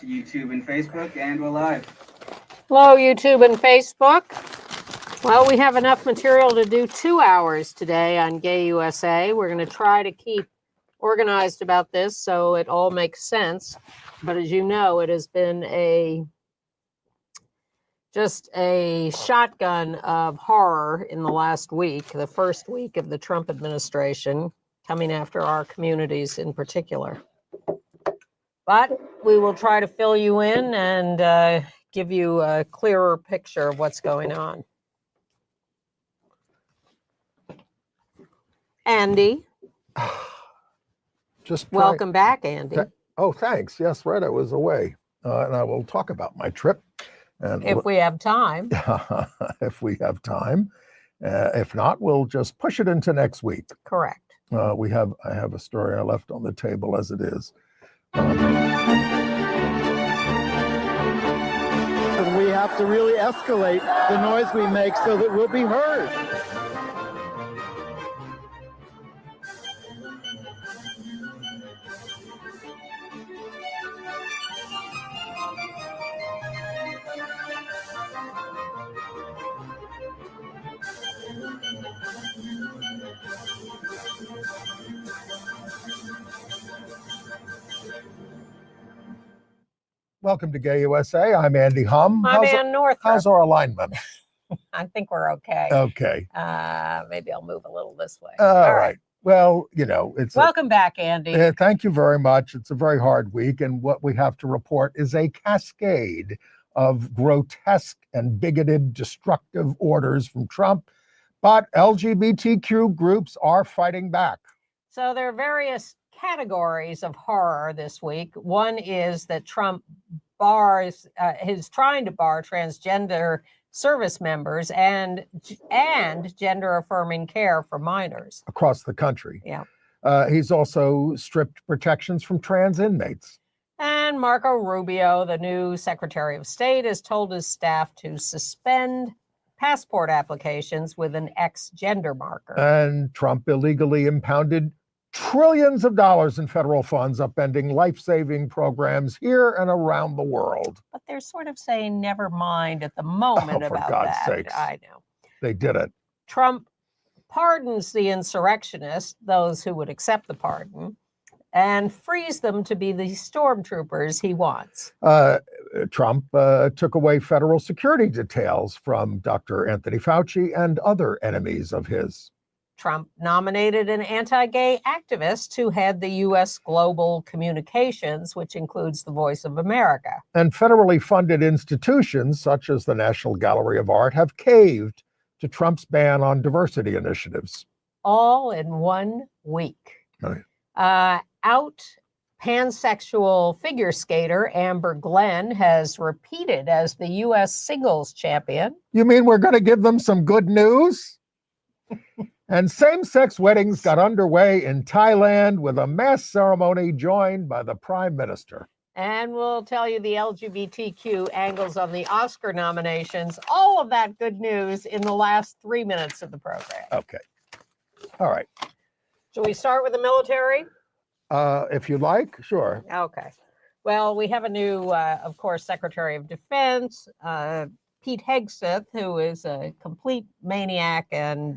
to YouTube and Facebook, and we're live. Hello, YouTube and Facebook. Well, we have enough material to do 2 hours today on Gay USA. We're going to try to keep organized about this so it all makes sense. But as you know, it has been just a shotgun of horror in the last week, the first week of the Trump administration, coming after our communities in particular. But we will try to fill you in and give you a clearer picture of what's going on. Andy. Welcome back, Andy. Oh, thanks. Yes, right. I was away. And I will talk about my trip. And if we have time. If we have time. If not, we'll just push it into next week. Correct. I have a story I left on the table as it is. And we have to really escalate the noise we make so that we'll be heard. Welcome to Gay USA. I'm Andy Humm. I'm Ann Northrop. How's our alignment? I think we're okay. Okay. Maybe I'll move a little this way. All right. Well, it's welcome back, Andy. Thank you very much. It's a very hard week, and what we have to report is a cascade of grotesque and bigoted, destructive orders from Trump. But LGBTQ groups are fighting back. So there are various categories of horror this week. One is that Trump is trying to bar transgender service members and gender affirming care for minors across the country. Yeah. He's also stripped protections from trans inmates. And Marco Rubio, the new Secretary of State, has told his staff to suspend passport applications with an X gender marker. And Trump illegally impounded trillions of dollars in federal funds, upending life-saving programs here and around the world. But they're sort of saying never mind at the moment about for God's that. sakes. I know. They did it. Trump pardons the insurrectionists, those who would accept the pardon, and frees them to be the stormtroopers he wants. Trump took away federal security details from Dr. Anthony Fauci and other enemies of his. Trump nominated an anti-gay activist to head the U.S. Global Communications, which includes the Voice of America. And federally funded institutions, such as the National Gallery of Art, have caved to Trump's ban on diversity initiatives. All in 1 week. Right. Out pansexual figure skater Amber Glenn has repeated as the U.S. singles champion. You mean we're going to give them some good news? And same-sex weddings got underway in Thailand with a mass ceremony joined by the Prime Minister. And we'll tell you the LGBTQ angles on the Oscar nominations. All of that good news in the last 3 minutes of the program. Okay. All right. Shall we start with the military? If you like, sure. Okay. Well, we have a new, of course, Secretary of Defense, Pete Hegseth, who is a complete maniac and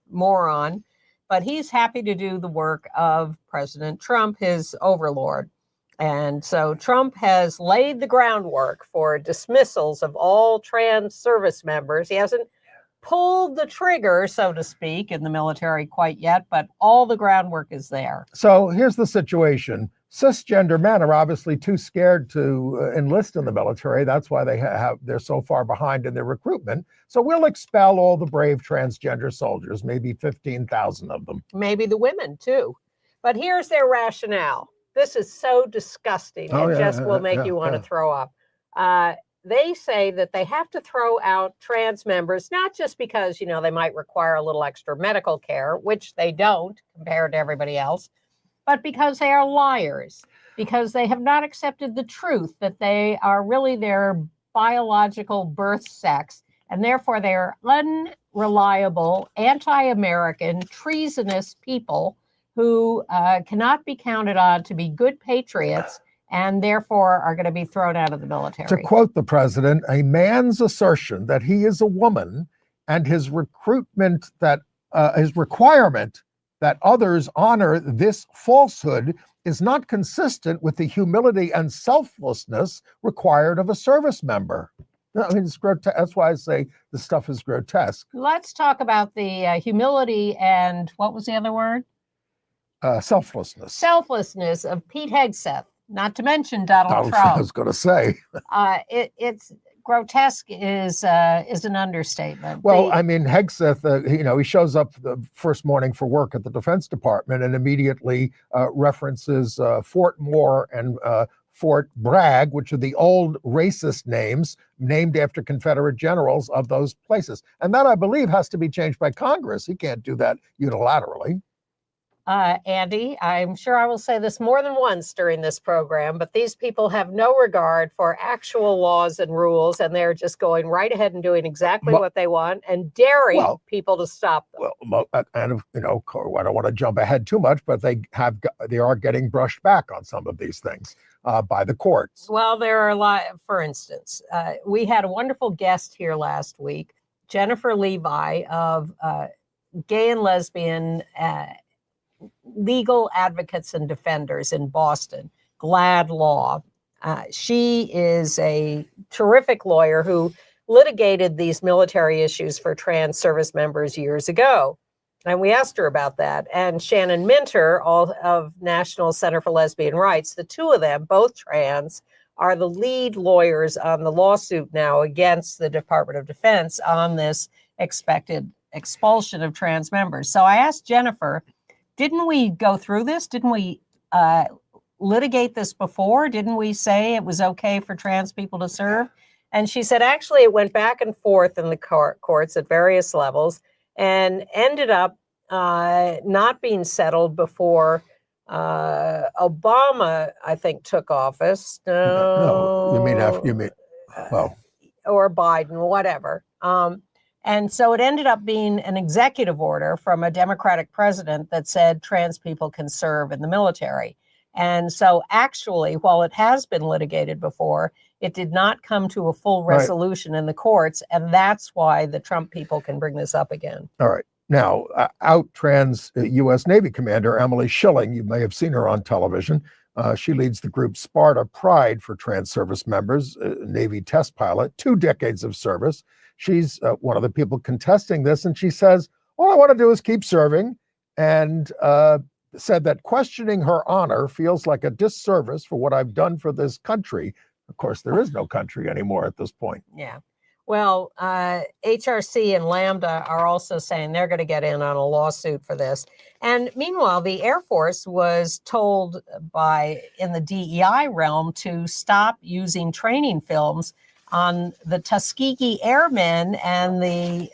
moron, but he's happy to do the work of President Trump, his overlord. And so Trump has laid the groundwork for dismissals of all trans service members. He hasn't pulled the trigger, so to speak, in the military quite yet, but all the groundwork is there. So here's the situation. Cisgender men are obviously too scared to enlist in the military. That's why they're so far behind in their recruitment. So we'll expel all the brave transgender soldiers, maybe 15,000 of them. Maybe the women too. But here's their rationale. This is so disgusting. It will make you want to throw up. They say that they have to throw out trans members, not just because, they might require a little extra medical care, which they don't compared to everybody else, but because they are liars, because they have not accepted the truth that they are really their biological birth sex, and therefore they are unreliable, anti-American, treasonous people who cannot be counted on to be good patriots and therefore are going to be thrown out of the military. To quote the president, a man's assertion that he is a woman and his requirement that others honor this falsehood is not consistent with the humility and selflessness required of a service member. I mean, it's grotesque. That's why I say the stuff is grotesque. Let's talk about the humility and what was the other word? Selflessness. Selflessness of Pete Hegseth, not to mention Donald Trump. I was going to say. It's grotesque is an understatement. Well, I mean, Hegseth, he shows up the first morning for work at the Defense Department and immediately references Fort Moore and Fort Bragg, which are the old racist names named after Confederate generals of those places. And that, I believe, has to be changed by Congress. He can't do that unilaterally. Andy, I'm sure I will say this more than once during this program, but these people have no regard for actual laws and rules, and they're just going right ahead and doing exactly what they want and daring people to stop them. Well, and I don't want to jump ahead too much, but they are getting brushed back on some of these things by the courts. Well, there are a lot. For instance, we had a wonderful guest here last week, Jennifer Levi of Gay and Lesbian Legal Advocates and Defenders in Boston, GLAD Law. She is a terrific lawyer who litigated these military issues for trans service members years ago. And we asked her about that. And Shannon Minter, of National Center for Lesbian Rights, the two of them, both trans, are the lead lawyers on the lawsuit now against the Department of Defense on this expected expulsion of trans members. So I asked Jennifer, didn't we go through this? Didn't we litigate this before? Didn't we say it was okay for trans people to serve? And she said, actually, it went back and forth in the courts at various levels and ended up not being settled before Obama, I think, took office. No, you mean or Biden, whatever. And so it ended up being an executive order from a Democratic president that said trans people can serve in the military. And so actually, while it has been litigated before, it did not come to a full resolution in the courts. And that's why the Trump people can bring this up again. All right. Now, out trans U.S. Navy Commander Emily Schilling, you may have seen her on television. She leads the group Sparta Pride for trans service members, Navy test pilot, 2 decades of service. She's one of the people contesting this, and she says, all I want to do is keep serving, and said that questioning her honor feels like a disservice for what I've done for this country. Of course, there is no country anymore at this point. Yeah. Well, HRC and Lambda are also saying they're going to get in on a lawsuit for this. And meanwhile, the Air Force was told in the DEI realm to stop using training films on the Tuskegee Airmen and the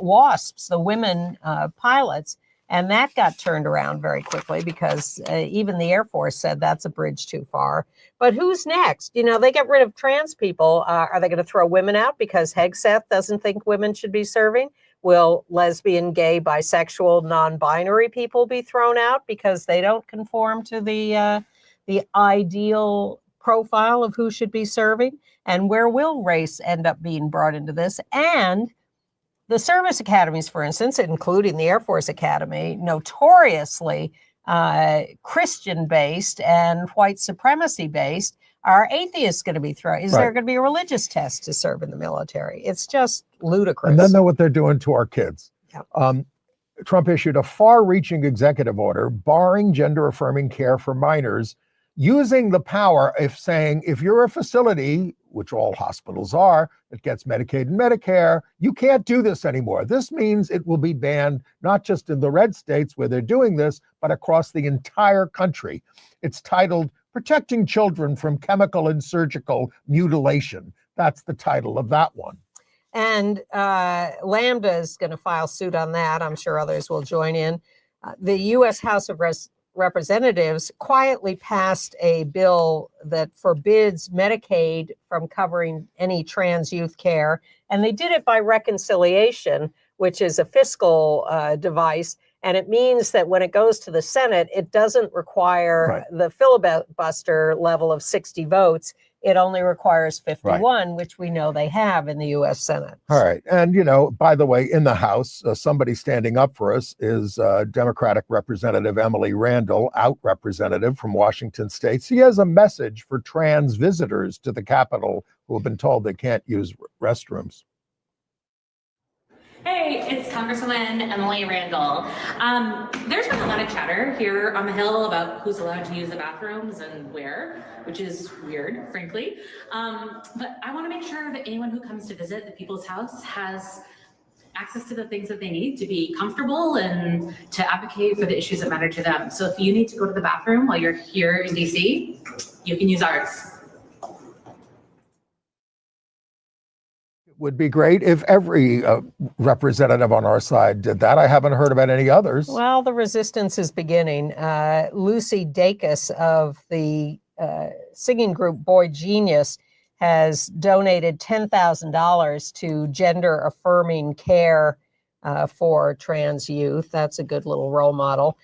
WASPs, the women pilots. And that got turned around very quickly because even the Air Force said that's a bridge too far. But who's next? They get rid of trans people. Are they going to throw women out because Hegseth doesn't think women should be serving? Will lesbian, gay, bisexual, non-binary people be thrown out because they don't conform to the ideal profile of who should be serving? And where will race end up being brought into this? And the service academies, for instance, including the Air Force Academy, notoriously Christian-based and white supremacy-based, are atheists going to be thrown? Is there going to be a religious test to serve in the military? It's just ludicrous. And then know what they're doing to our kids. Yep. Trump issued a far-reaching executive order barring gender-affirming care for minors, using the power of saying, if you're a facility, which all hospitals are, that gets Medicaid and Medicare, you can't do this anymore. This means it will be banned, not just in the red states where they're doing this, but across the entire country. It's titled Protecting Children from Chemical and Surgical Mutilation. That's the title of that one. And Lambda is going to file suit on that. I'm sure others will join in. The U.S. House of Representatives quietly passed a bill that forbids Medicaid from covering any trans youth care. And they did it by reconciliation, which is a fiscal device. And it means that when it goes to the Senate, it doesn't require the filibuster level of 60 votes. It only requires 51, which we know they have in the U.S. Senate. All right. And, by the way, in the House, somebody standing up for us is Democratic Representative Emily Randall, out representative from Washington State. She has a message for trans visitors to the Capitol who have been told they can't use restrooms. Hey, it's Congresswoman Emily Randall. There's been a lot of chatter here on the Hill about who's allowed to use the bathrooms and where, which is weird, frankly. But I want to make sure that anyone who comes to visit the People's House has access to the things that they need to be comfortable and to advocate for the issues that matter to them. So if you need to go to the bathroom while you're here in DC, you can use ours. Would be great if every representative on our side did that. I haven't heard about any others. Well, the resistance is beginning. Lucy Dacus of the singing group Boy Genius has donated $10,000 to gender affirming care for trans youth. That's a good little role model.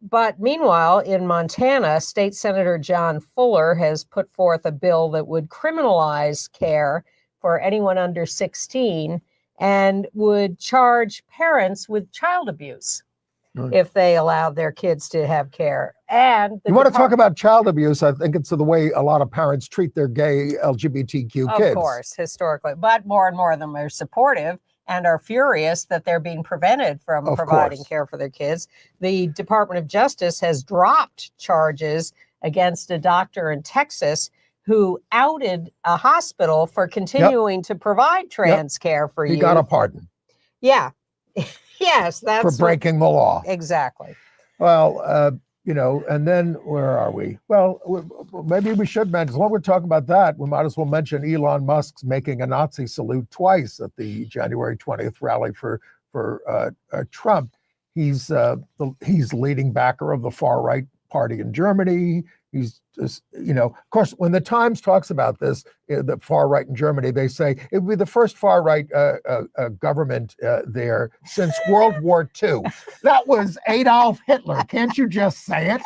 But meanwhile, in Montana, State Senator John Fuller has put forth a bill that would criminalize care for anyone under 16 and would charge parents with child abuse if they allowed their kids to have care. And you want to talk about child abuse? I think it's the way a lot of parents treat their gay LGBTQ kids. Of course, historically. But more and more of them are supportive and are furious that they're being prevented from providing care for their kids. The Department of Justice has dropped charges against a doctor in Texas who outed a hospital for continuing to provide trans care for youth. He got a pardon. Yeah. Yes, that's for breaking the law. Exactly. Well, and then where are we? Well, maybe we should mention, while we're talking about that, we might as well mention Elon Musk's making a Nazi salute twice at the January 20th rally for Trump. He's leading backer of the far right party in Germany. He's just, of course, when the Times talks about this, the far right in Germany, they say it would be the first far right government there since World War II. That was Adolf Hitler. Can't you just say it?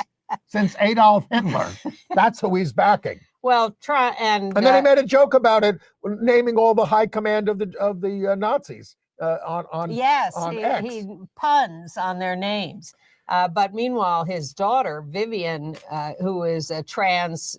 Since Adolf Hitler. That's who he's backing. Well, and then he made a joke about it, naming all the high command of the Nazis on X. He puns on their names. But meanwhile, his daughter, Vivien, who is a trans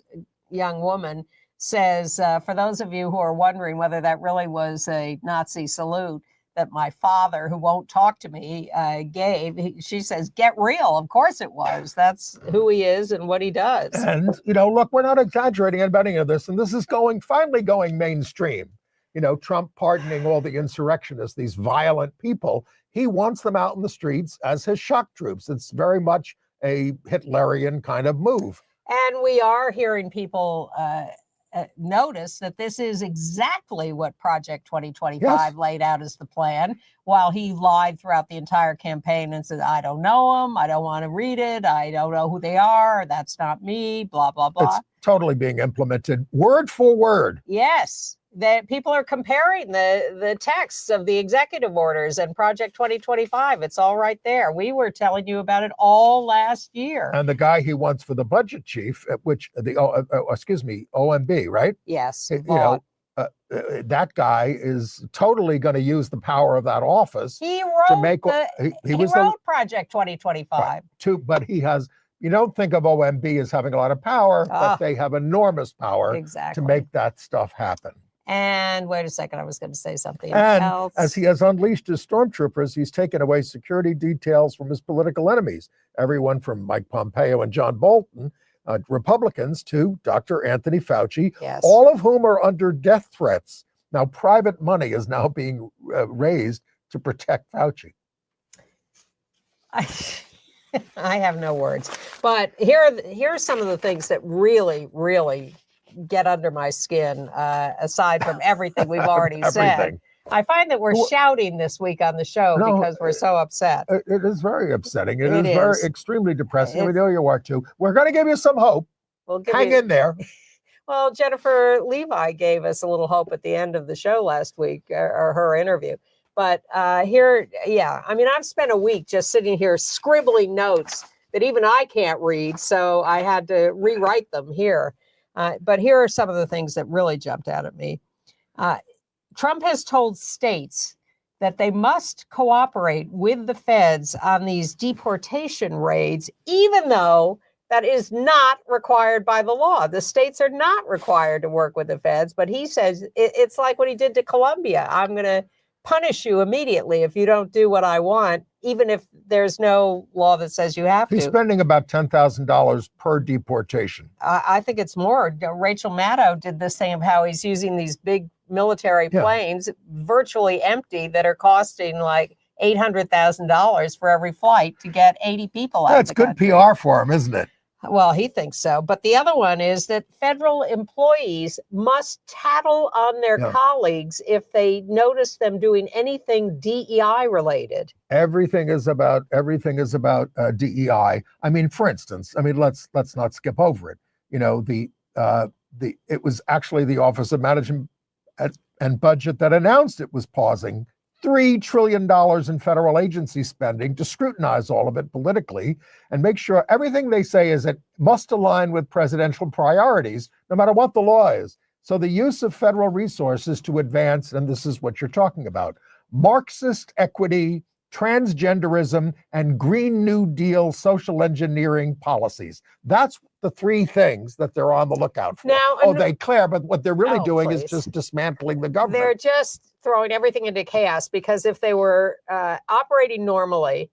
young woman, says, for those of you who are wondering whether that really was a Nazi salute that my father, who won't talk to me, gave, she says, get real. Of course it was. That's who he is and what he does. And, look, we're not exaggerating about any of this. And this is finally going mainstream. Trump pardoning all the insurrectionists, these violent people. He wants them out in the streets as his shock troops. It's very much a Hitlerian kind of move. And we are hearing people notice that this is exactly what Project 2025 laid out as the plan, while he lied throughout the entire campaign and said, I don't know them, I don't want to read it, I don't know who they are, that's not me, blah, blah, blah. It's totally being implemented word for word. Yes. That people are comparing the texts of the executive orders and Project 2025. It's all right there. We were telling you about it all last year. And the guy he wants for the budget chief, OMB, right? Yes. That guy is totally going to use the power of that office. He wrote to make. He wrote Project 2025. But he has. You don't think of OMB as having a lot of power, but they have enormous power to make that stuff happen. And wait a second, I was going to say something else. As he has unleashed his stormtroopers, he's taken away security details from his political enemies. Everyone from Mike Pompeo and John Bolton, Republicans, to Dr. Anthony Fauci, all of whom are under death threats. Now, private money is now being raised to protect Fauci. I have no words. But here are some of the things that really, really get under my skin, aside from everything we've already said. I find that we're shouting this week on the show because we're so upset. It is very upsetting. It is very extremely depressing. We know you are too. We're going to give you some hope. Hang in there. Well, Jennifer Levi gave us a little hope at the end of the show last week, or her interview. But here, yeah, I mean, I've spent a week just sitting here scribbling notes that even I can't read, so I had to rewrite them here. But here are some of the things that really jumped out at me. Trump has told states that they must cooperate with the feds on these deportation raids, even though that is not required by the law. The states are not required to work with the feds, but he says it's like what he did to Colombia. I'm going to punish you immediately if you don't do what I want, even if there's no law that says you have to. He's spending about $10,000 per deportation. I think it's more. Rachel Maddow did this thing of how he's using these big military planes, virtually empty, that are costing like $800,000 for every flight to get 80 people out. That's good PR for him, isn't it? Well, he thinks so. But the other one is that federal employees must tattle on their colleagues if they notice them doing anything DEI related. Everything is about DEI. I mean, for instance, let's not skip over it. You know, it was actually the Office of Management and Budget that announced it was pausing $3 trillion in federal agency spending to scrutinize all of it politically and make sure everything they say is it must align with presidential priorities, no matter what the law is. So the use of federal resources to advance, and this is what you're talking about, Marxist equity, transgenderism, and Green New Deal social engineering policies. That's the three things that they're on the lookout for. Now, they declare, but what they're really doing is just dismantling the government. They're just throwing everything into chaos, because if they were operating normally,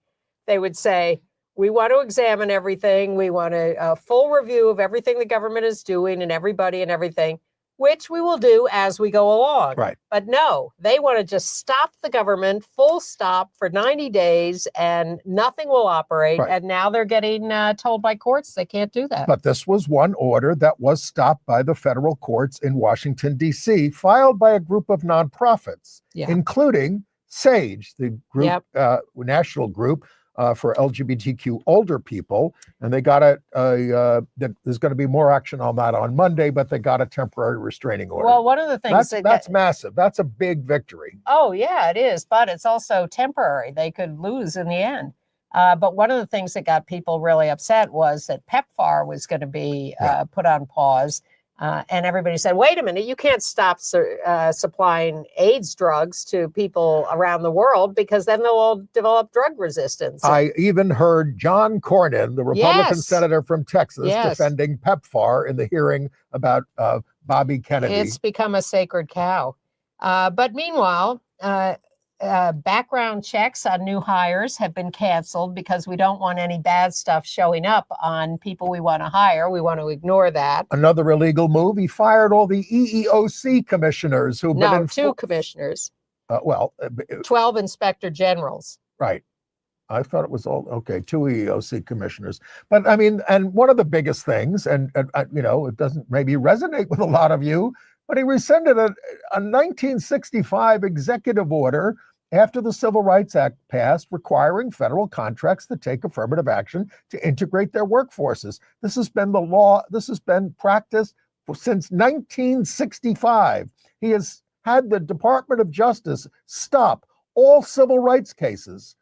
they would say, we want to examine everything. We want a full review of everything the government is doing and everybody and everything, which we will do as we go along. Right. But no, they want to just stop the government, full stop, for 90 days, and nothing will operate. Right. And now they're getting told by courts they can't do that. But this was one order that was stopped by the federal courts in Washington, D.C., filed by a group of nonprofits, including SAGE, the group, national group for LGBTQ older people. And they got there's going to be more action on that on Monday, but they got a temporary restraining order. Well, one of the things that's massive. That's a big victory. Oh, yeah, it is. But it's also temporary. They could lose in the end. But one of the things that got people really upset was that PEPFAR was going to be put on pause. And everybody said, wait a minute, you can't stop supplying AIDS drugs to people around the world, because then they'll all develop drug resistance. I even heard John Cornyn, the Republican senator from Texas, defending PEPFAR in the hearing about Bobby Kennedy. It's become a sacred cow. But meanwhile, background checks on new hires have been canceled because we don't want any bad stuff showing up on people we want to hire. We want to ignore that. Another illegal move. He fired all the EEOC commissioners who've been two commissioners. 12 inspector generals. Right. I thought it was all two EEOC commissioners. But I mean, and one of the biggest things, and it doesn't maybe resonate with a lot of you, but he rescinded a 1965 executive order after the Civil Rights Act passed, requiring federal contracts to take affirmative action to integrate their workforces. This has been the law. This has been practiced since 1965. He has had the Department of Justice stop all civil rights cases,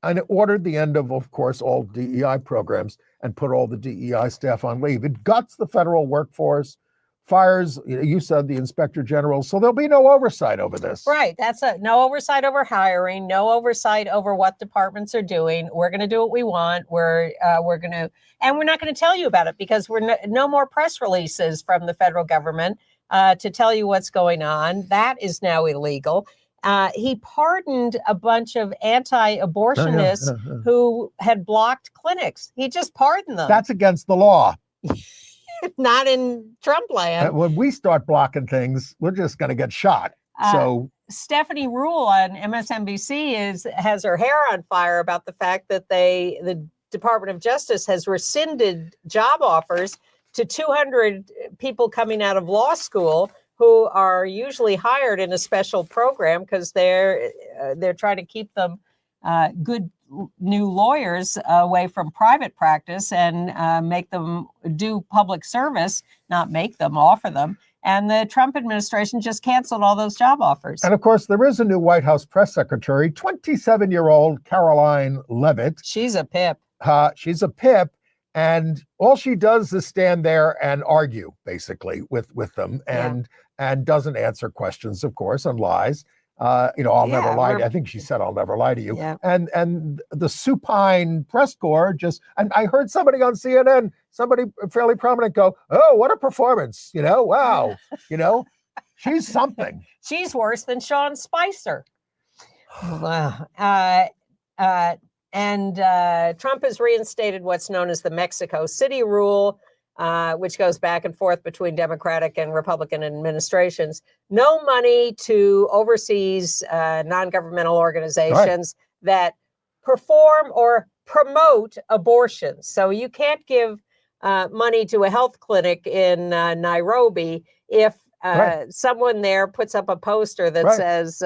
and it ordered the end of course, all DEI programs and put all the DEI staff on leave. It guts the federal workforce, fires, you said, the inspector general. So there'll be no oversight over this. Right. That's no oversight over hiring, no oversight over what departments are doing. We're going to do what we want. We're going to, and we're not going to tell you about it, because we're no more press releases from the federal government to tell you what's going on. That is now illegal. He pardoned a bunch of anti-abortionists who had blocked clinics. He just pardoned them. That's against the law. Not in Trump land. When we start blocking things, we're just going to get shot. So Stephanie Ruhle on MSNBC has her hair on fire about the fact that the Department of Justice has rescinded job offers to 200 people coming out of law school who are usually hired in a special program because they're trying to keep them good new lawyers away from private practice and make them do public service, not make them, offer them. And the Trump administration just canceled all those job offers. And of course, there is a new White House press secretary, 27-year-old Caroline Leavitt. She's a pip. She's a pip. And all she does is stand there and argue, basically, with them, and doesn't answer questions, of course, and lies. I'll never lie to you. I think she said, I'll never lie to you. Yeah. And the supine press corps and I heard somebody on CNN, somebody fairly prominent go, oh, what a performance. Wow. She's something. She's worse than Sean Spicer. Wow. And Trump has reinstated what's known as the Mexico City rule, which goes back and forth between Democratic and Republican administrations. No money to overseas non-governmental organizations that perform or promote abortions. So you can't give money to a health clinic in Nairobi if someone there puts up a poster that says,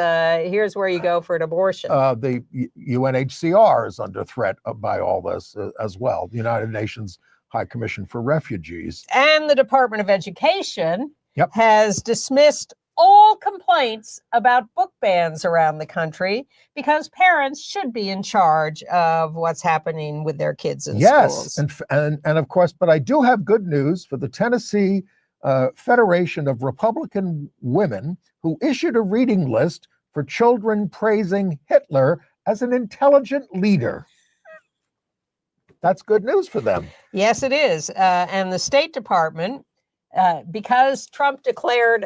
here's where you go for an abortion. The UNHCR is under threat by all this as well. The United Nations High Commission for Refugees. And the Department of Education has dismissed all complaints about book bans around the country because parents should be in charge of what's happening with their kids in schools. Yes, and of course, but I do have good news for the Tennessee Federation of Republican Women, who issued a reading list for children praising Hitler as an intelligent leader. That's good news for them. Yes, it is. And the State Department, because Trump declared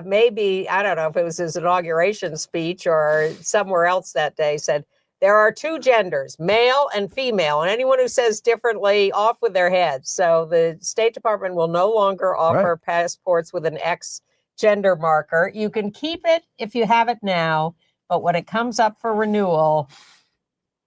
maybe, I don't know if it was his inauguration speech or somewhere else that day, said there are two genders, male and female, and anyone who says differently, off with their heads. So the State Department will no longer offer passports with an X gender marker. You can keep it if you have it now, but when it comes up for renewal,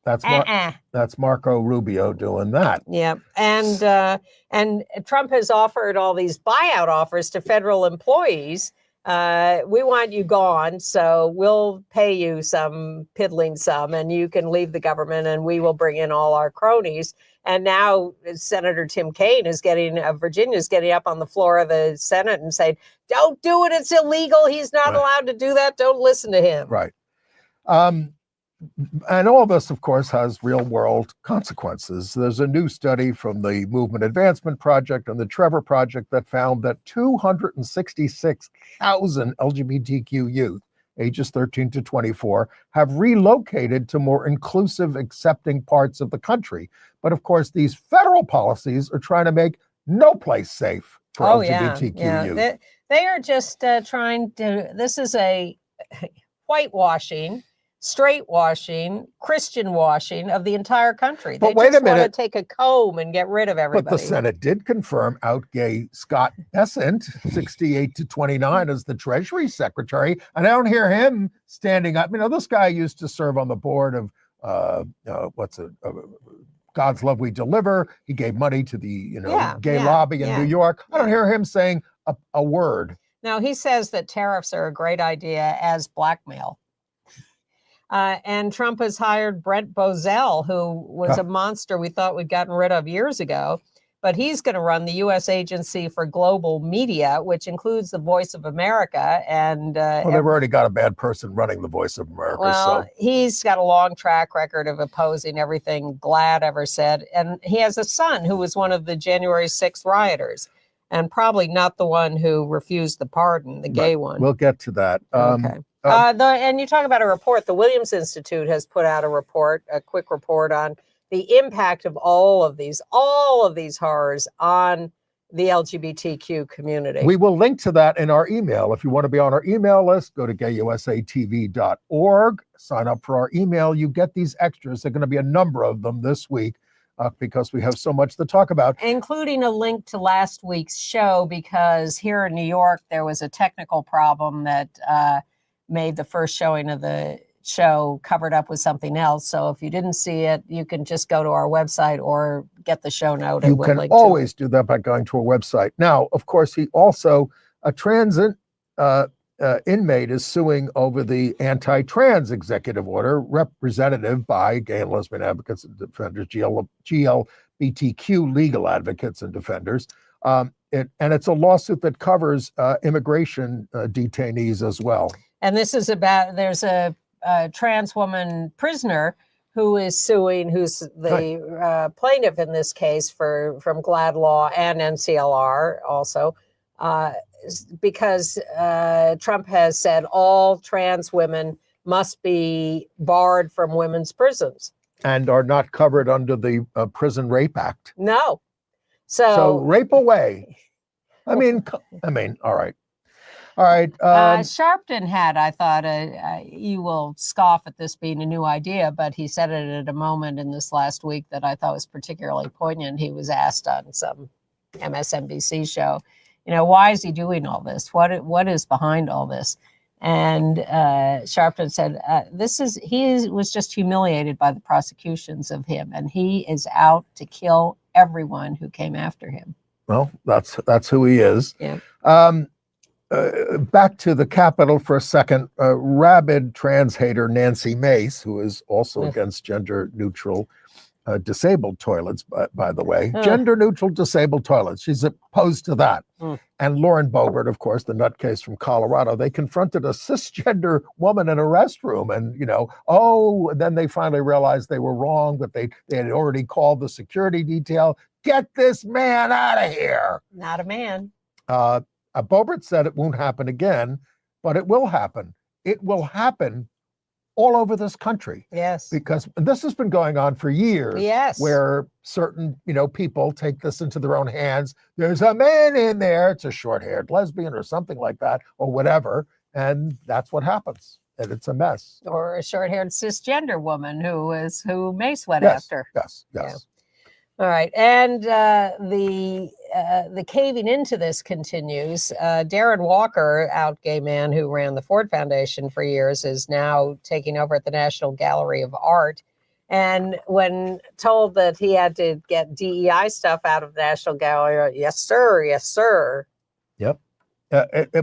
that's Marco Rubio doing that. Yep. And Trump has offered all these buyout offers to federal employees. We want you gone, so we'll pay you some piddling sum and you can leave the government and we will bring in all our cronies. And now Senator Tim Kaine is Virginia is getting up on the floor of the Senate and saying, don't do it. It's illegal. He's not allowed to do that. Don't listen to him. Right. And all this, of course, has real-world consequences. There's a new study from the Movement Advancement Project and the Trevor Project that found that 266,000 LGBTQ youth, ages 13 to 24, have relocated to more inclusive, accepting parts of the country. But, of course, these federal policies are trying to make no place safe for LGBTQ youth. They are just trying to, this is a whitewashing, straight washing, Christian washing of the entire country. But they wait a minute. Want to take a comb and get rid of everybody. But the Senate did confirm out gay Scott Bessent, 68 to 29, as the Treasury Secretary. And I don't hear him standing up. This guy used to serve on the board of God's Love We Deliver. He gave money to the gay lobby in New York. I don't hear him saying a word. No, he says that tariffs are a great idea as blackmail. And Trump has hired Brent Bozell, who was a monster we thought we'd gotten rid of years ago. But he's going to run the U.S. Agency for Global Media, which includes the Voice of America. And they've already got a bad person running the Voice of America. Well, he's got a long track record of opposing everything GLAAD ever said. And he has a son who was one of the January 6th rioters, and probably not the one who refused the pardon, the gay one. We'll get to that. Okay. And you talk about a report. The Williams Institute has put out a quick report on the impact of all of these horrors on the LGBTQ community. We will link to that in our email. If you want to be on our email list, go to gayusatv.org, sign up for our email. You get these extras. There are going to be a number of them this week because we have so much to talk about. Including a link to last week's show, because here in New York, there was a technical problem that made the first showing of the show covered up with something else. So if you didn't see it, you can just go to our website or get the show note. You can always do that by going to our website. Now, of course, he also, a transit inmate is suing over the anti-trans executive order, representative by gay and lesbian advocates and defenders, GLBTQ legal advocates and defenders. And it's a lawsuit that covers immigration detainees as well. And this is about, there's a trans woman prisoner who is suing, who's the plaintiff in this case from GLAAD Law and NCLR also, because Trump has said all trans women must be barred from women's prisons. And are not covered under the Prison Rape Act. No. So rape away. I mean, all right. All right. Sharpton had, I thought, you will scoff at this being a new idea, but he said it at a moment in this last week that I thought was particularly poignant. He was asked on some MSNBC show, why is he doing all this? What is behind all this? And Sharpton said, he was just humiliated by the prosecutions of him, and he is out to kill everyone who came after him. Well, that's who he is. Yeah. Back to the Capitol for a second. Rabid trans hater Nancy Mace, who is also against gender neutral disabled toilets, by the way, gender neutral disabled toilets. She's opposed to that. And Lauren Boebert, of course, the nutcase from Colorado, they confronted a cisgender woman in a restroom, and then they finally realized they were wrong, but they had already called the security detail. Get this man out of here. Not a man. Boebert said it won't happen again, but it will happen. It will happen all over this country. Yes. Because this has been going on for years. Yes. Where certain, people take this into their own hands. There's a man in there. It's a short-haired lesbian or something like that, or whatever. And that's what happens. And it's a mess. Or a short-haired cisgender woman who Mace went after. Yes. Yeah. All right, and the caving into this continues. Darren Walker, out gay man who ran the Ford Foundation for years, is now taking over at the National Gallery of Art. And when told that he had to get DEI stuff out of the National Gallery, yes, sir, yes, sir. Yep.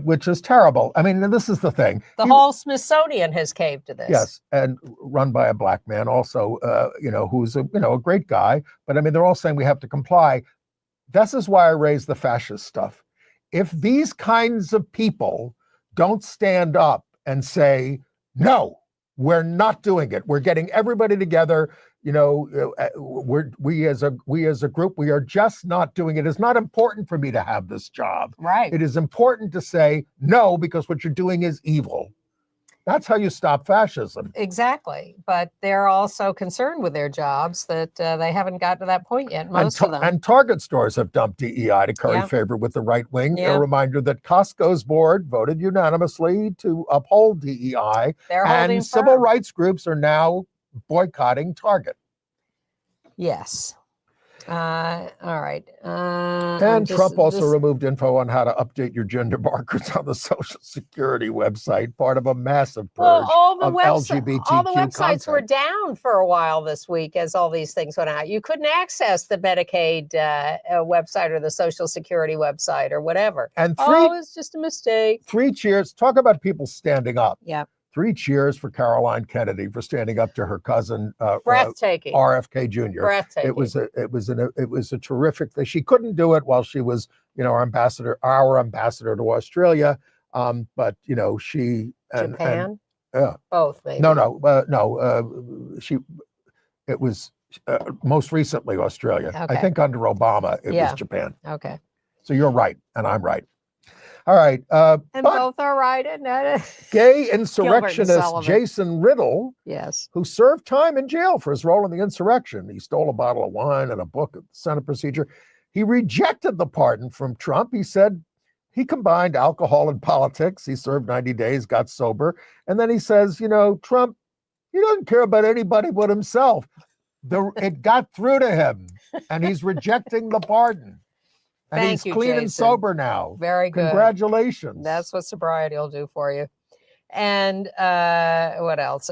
Which is terrible. I mean, this is the thing. The whole Smithsonian has caved to this. Yes, and run by a black man also, who's a great guy. But I mean, they're all saying we have to comply. This is why I raise the fascist stuff. If these kinds of people don't stand up and say, no, we're not doing it. We're getting everybody together. We as a group, we are just not doing it. It's not important for me to have this job. Right. It is important to say no, because what you're doing is evil. That's how you stop fascism. Exactly. But they're also concerned with their jobs that they haven't gotten to that point yet, most of them. And Target stores have dumped DEI to curry favor with the right wing. A reminder that Costco's board voted unanimously to uphold DEI. And civil rights groups are now boycotting Target. Yes. All right. And Trump also removed info on how to update your gender markers on the Social Security website, part of a massive purge of LGBTQ all the websites content. Were down for a while this week as all these things went out. You couldn't access the Medicaid website or the Social Security website or whatever. And it's just a mistake. 3 cheers. Talk about people standing up. Yeah. 3 cheers for Caroline Kennedy for standing up to her cousin, breathtaking, RFK Jr. Breathtaking. It was a terrific thing. She couldn't do it while she was, our ambassador to Australia. But she and Japan. Both maybe. No. It was most recently Australia. Okay. I think under Obama it was Japan. Okay. So you're right, and I'm right. All right. And both are right. Gay insurrectionist Jason Riddle, who served time in jail for his role in the insurrection. He stole a bottle of wine and a book of Senate procedure. He rejected the pardon from Trump. He said he combined alcohol and politics. He served 90 days, got sober. And then he says, Trump, he doesn't care about anybody but himself. It got through to him, and he's rejecting the pardon. And he's clean and sober now. Very good. Congratulations. That's what sobriety will do for you. And what else?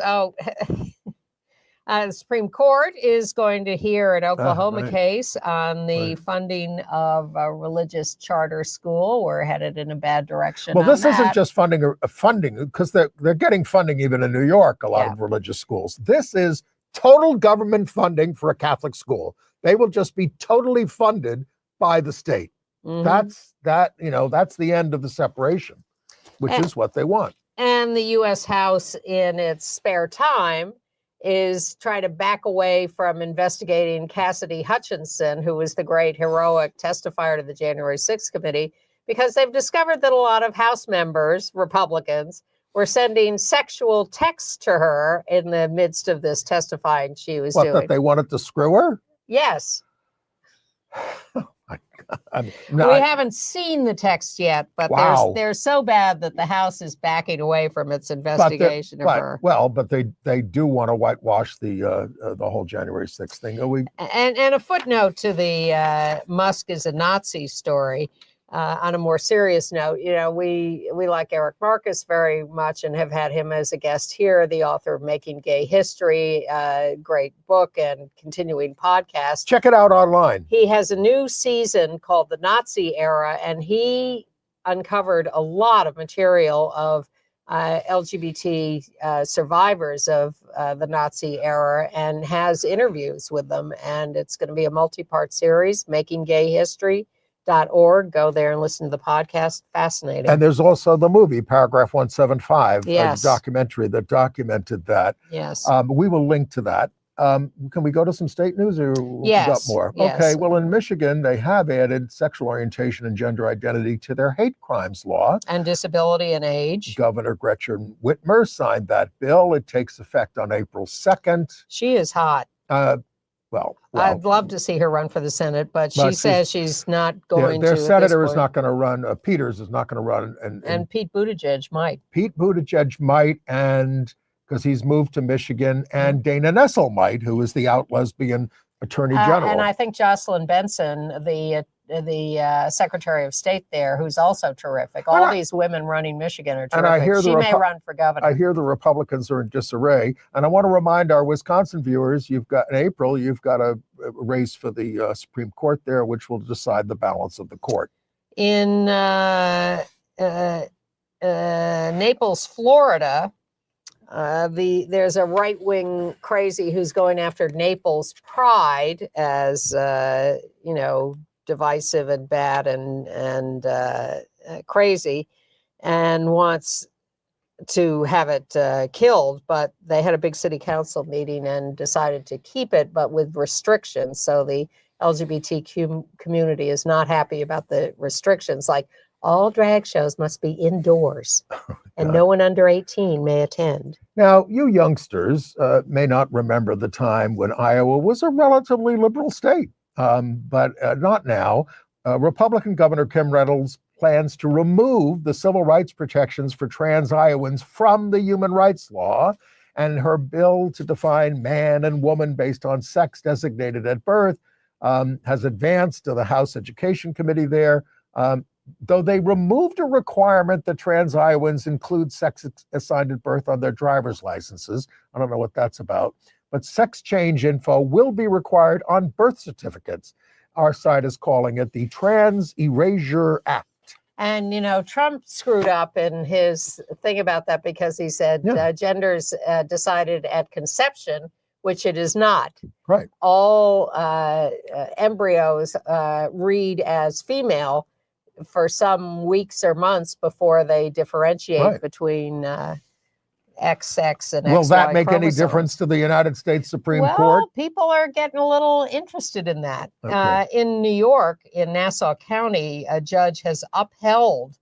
The Supreme Court is going to hear an Oklahoma right. case on the funding of a religious charter school. We're headed in a bad direction. Well, this isn't that. just funding because they're getting funding even in New York, a lot Yeah. of religious schools. This is total government funding for a Catholic school. They will just be totally funded by the state. Mhm. That's the end of the separation, which is what they want. And the U.S. House, in its spare time, is trying to back away from investigating Cassidy Hutchinson, who was the great heroic testifier to the January 6th committee, because they've discovered that a lot of House members, Republicans, were sending sexual texts to her in the midst of this testifying she was doing. That they wanted to screw her? Yes. We haven't seen the text yet, but Wow. they're so bad that the House is backing away from its investigation of her. Well, but they do want to whitewash the whole January 6th thing. And a footnote to the Musk is a Nazi story. On a more serious note, we like Eric Marcus very much and have had him as a guest here, the author of Making Gay History, great book and continuing podcast. Check it out online. He has a new season called The Nazi Era, and he uncovered a lot of material of LGBT survivors of the Nazi era and has interviews with them. And it's going to be a multi-part series, Making Gay History. .org. Go there and listen to the podcast. Fascinating. And there's also the movie, Paragraph 175, yes. a documentary that documented that. Yes. We will link to that. Can we go to some state news or yes. we got more? Yes. Okay, well, in Michigan, they have added sexual orientation and gender identity to their hate crimes law. And disability and age. Governor Gretchen Whitmer signed that bill. It takes effect on April 2nd. She is hot. Well, I'd love to see her run for the Senate, but she says she's not going to. Their senator is not going to run. Peters is not going to run. And Pete Buttigieg might. Pete Buttigieg might, and because he's moved to Michigan, and Dana Nessel might, who is the out lesbian attorney general. And I think Jocelyn Benson, the Secretary of State there, who's also terrific. All these women running Michigan are terrific. And I hear she may run for governor. I hear the Republicans are in disarray. And I want to remind our Wisconsin viewers, in April, you've got a race for the Supreme Court there, which will decide the balance of the court. In Naples, Florida, there's a right-wing crazy who's going after Naples pride as, divisive and bad and crazy, and wants to have it killed. But they had a big city council meeting and decided to keep it, but with restrictions. So the LGBT community is not happy about the restrictions, like all drag shows must be indoors and no one under 18 may attend. Now, you youngsters may not remember the time when Iowa was a relatively liberal state. But not now. Republican Governor Kim Reynolds plans to remove the civil rights protections for trans Iowans from the human rights law, and her bill to define man and woman based on sex designated at birth has advanced to the House Education Committee there. Though they removed a requirement that trans Iowans include sex assigned at birth on their driver's licenses. I don't know what that's about. But sex change info will be required on birth certificates. Our side is calling it the Trans Erasure Act. And, Trump screwed up in his thing about that because he said gender's decided at conception, which it is not. Right. All embryos read as female for some weeks or months before they differentiate between XX and XY Will that make chromosomes. any difference to the United States Supreme Court? Well, people are getting a little interested in that. Okay. In New York, in Nassau County, a judge has upheld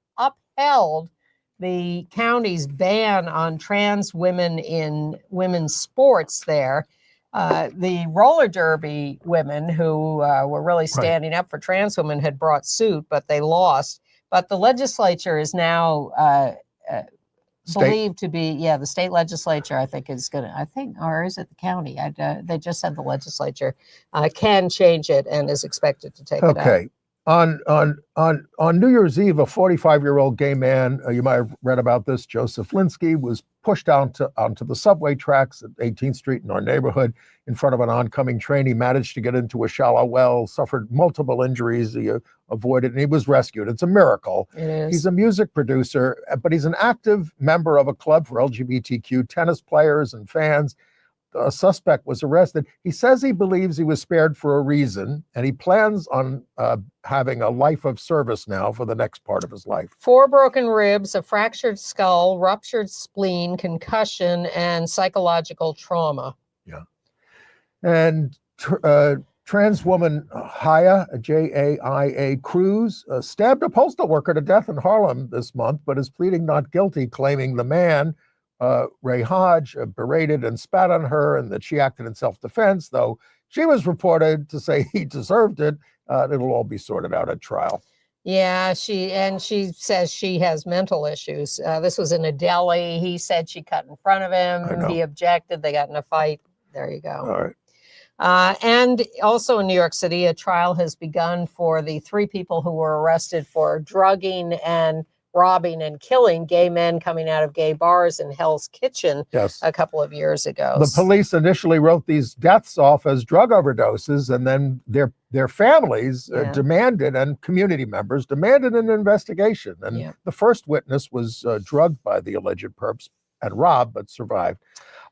the county's ban on trans women in women's sports there. The roller derby women who were really standing up for trans women had brought suit, but they lost. But the legislature is now believed to be, the state legislature, I think, is going to, or is it the county? They just said the legislature can change it and is expected to take it out. Okay. On New Year's Eve, a 45-year-old gay man, you might have read about this, Joseph Linsky, was pushed onto the subway tracks at 18th Street in our neighborhood in front of an oncoming train. He managed to get into a shallow well, suffered multiple injuries. He avoided, and he was rescued. It's a miracle. It is. He's a music producer, but he's an active member of a club for LGBTQ tennis players and fans. A suspect was arrested. He says he believes he was spared for a reason, and he plans on having a life of service now for the next part of his life. 4 broken ribs, a fractured skull, ruptured spleen, concussion, and psychological trauma. Yeah. And trans woman Jaya, J-A-I-A Cruz, stabbed a postal worker to death in Harlem this month, but is pleading not guilty, claiming the man, Ray Hodge, berated and spat on her and that she acted in self-defense, though she was reported to say he deserved it. It'll all be sorted out at trial. Yeah, she says she has mental issues. This was in a deli. He said she cut in front of him. He objected. They got in a fight. There you go. All right. And also in New York City, a trial has begun for the 3 people who were arrested for drugging and robbing and killing gay men coming out of gay bars in Hell's Kitchen a couple of years ago. The police initially wrote these deaths off as drug overdoses, and then their families demanded, and community members demanded, an investigation. And the first witness was drugged by the alleged perps and robbed, but survived.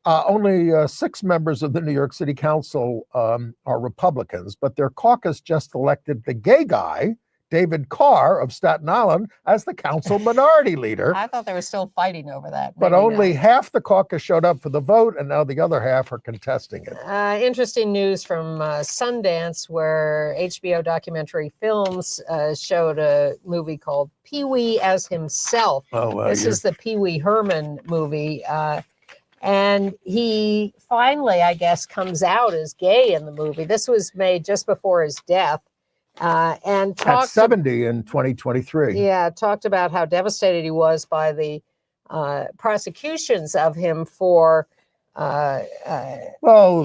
Only 6 members of the New York City Council are Republicans, but their caucus just elected the gay guy, David Carr of Staten Island, as the council minority leader. I thought they were still fighting over that. But only half the caucus showed up for the vote, and now the other half are contesting it. Interesting news from Sundance, where HBO Documentary Films showed a movie called Pee-wee as Himself. This is the Pee Wee Herman movie. And he finally, I guess, comes out as gay in the movie. This was made just before his death. And at 70 in 2023. Yeah, talked about how devastated he was by the prosecutions of him for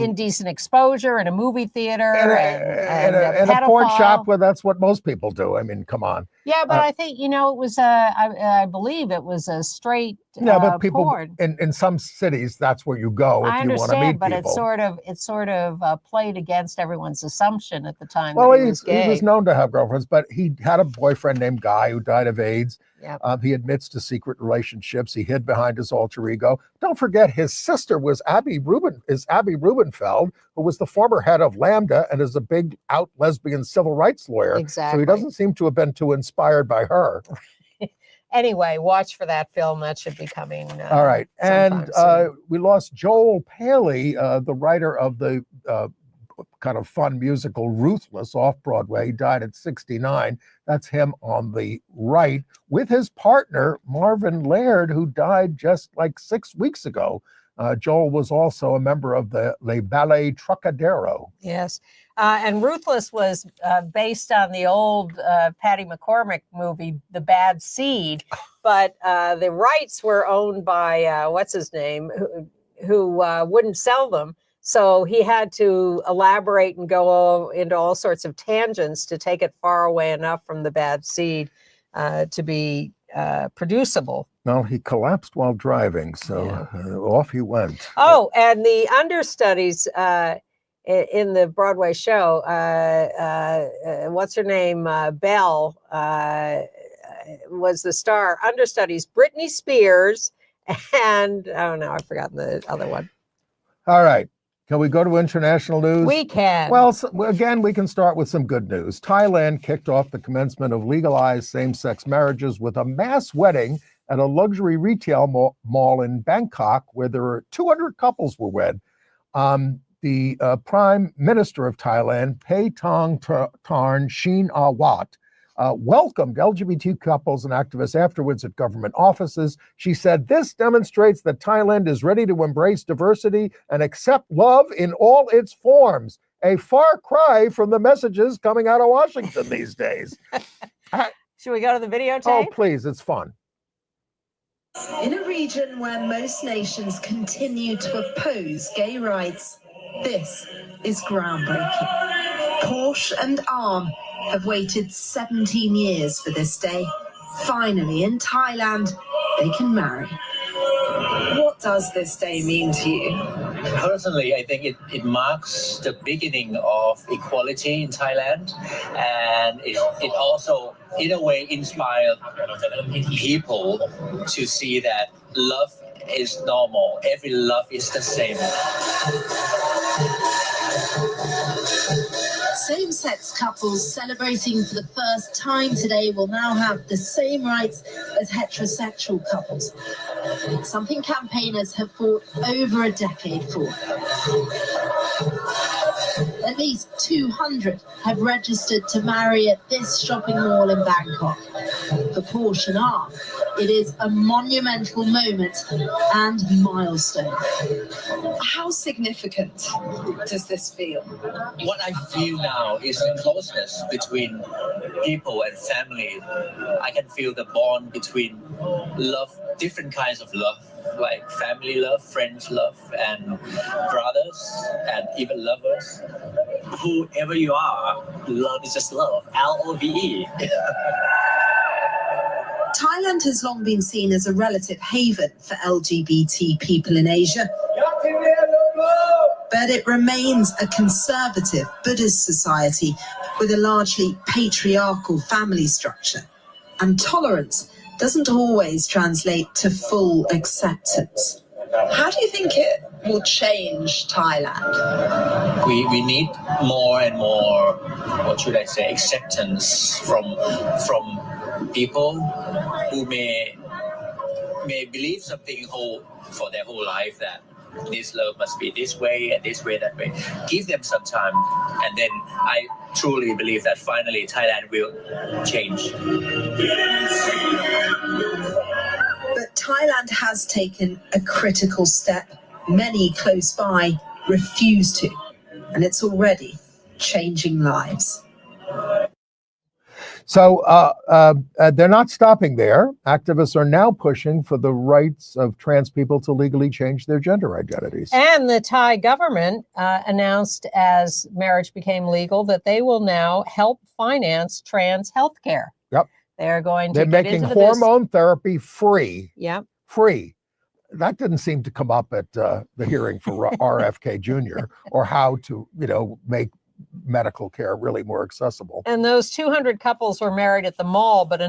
indecent exposure in a movie theater and a porn shop where that's what most people do. I mean, come on. Yeah, but I think, it was, I believe it was a straight but people porn. In some cities, that's where you go if you want to meet people. But it's sort of played against everyone's assumption at the time. Well, that he was gay. He was known to have girlfriends, but he had a boyfriend named Guy who died of AIDS. Yep. He admits to secret relationships. He hid behind his alter ego. Don't forget, his sister was Abby Rubenfeld, who was the former head of Lambda and is a big out lesbian civil rights lawyer. Exactly. So he doesn't seem to have been too inspired by her. Anyway, watch for that film. That should be coming. All right. And we lost Joel Paley, the writer of the kind of fun musical Ruthless off-Broadway. He died at 69. That's him on the right, with his partner, Marvin Laird, who died just like 6 weeks ago. Joel was also a member of the Ballet Trocadero. Yes. And Ruthless was based on the old Patty McCormick movie, The Bad Seed. But the rights were owned by, what's his name, who wouldn't sell them. So he had to elaborate and go into all sorts of tangents to take it far away enough from The Bad Seed to be producible. Well, he collapsed while driving, so off he went. Oh, and the understudies in the Broadway show, what's her name? Belle was the star. Understudies, Britney Spears, and oh no, I've forgotten the other one. All right. Can we go to international news? We can. Well, again, we can start with some good news. Thailand kicked off the commencement of legalized same-sex marriages with a mass wedding at a luxury retail mall in Bangkok, where there were 200 couples were wed. The Prime Minister of Thailand, Paetongtarn Shinawat, welcomed LGBT couples and activists afterwards at government offices. She said, "This demonstrates that Thailand is ready to embrace diversity and accept love in all its forms." A far cry from the messages coming out of Washington these days. Should we go to the videotape? Oh, please, it's fun. In a region where most nations continue to oppose gay rights, this is groundbreaking. Porsche and Arm have waited 17 years for this day. Finally, in Thailand, they can marry. What does this day mean to you? Personally, I think it marks the beginning of equality in Thailand, and it also, in a way, inspired people to see that love is normal. Every love is the same. Same-sex couples celebrating for the first time today will now have the same rights as heterosexual couples, something campaigners have fought over a decade for. At least 200 have registered to marry at this shopping mall in Bangkok. For Porsche and Arm, it is a monumental moment and milestone. How significant does this feel? What I feel now is the closeness between people and family. I can feel the bond between love, different kinds of love, like family love, friends love, and brothers, and even lovers. Whoever you are, love is just love. Love. Thailand has long been seen as a relative haven for LGBT people in Asia, but it remains a conservative Buddhist society with a largely patriarchal family structure, and tolerance doesn't always translate to full acceptance. How do you think it will change Thailand? We need more and more, what should I say, acceptance from people who may believe something for their whole life, that this love must be this way and this way, that way. Give them some time, and then I truly believe that finally Thailand will change. But Thailand has taken a critical step. Many close by refuse to, and it's already changing lives. So they're not stopping there. Activists are now pushing for the rights of trans people to legally change their gender identities. And the Thai government announced, as marriage became legal, that they will now help finance trans healthcare. Yep. They're going to They're get making into hormone therapy free. Yep. Free. That didn't seem to come up at the hearing for RFK Jr. or how to, make medical care really more accessible. And those 200 couples were married at the mall, but a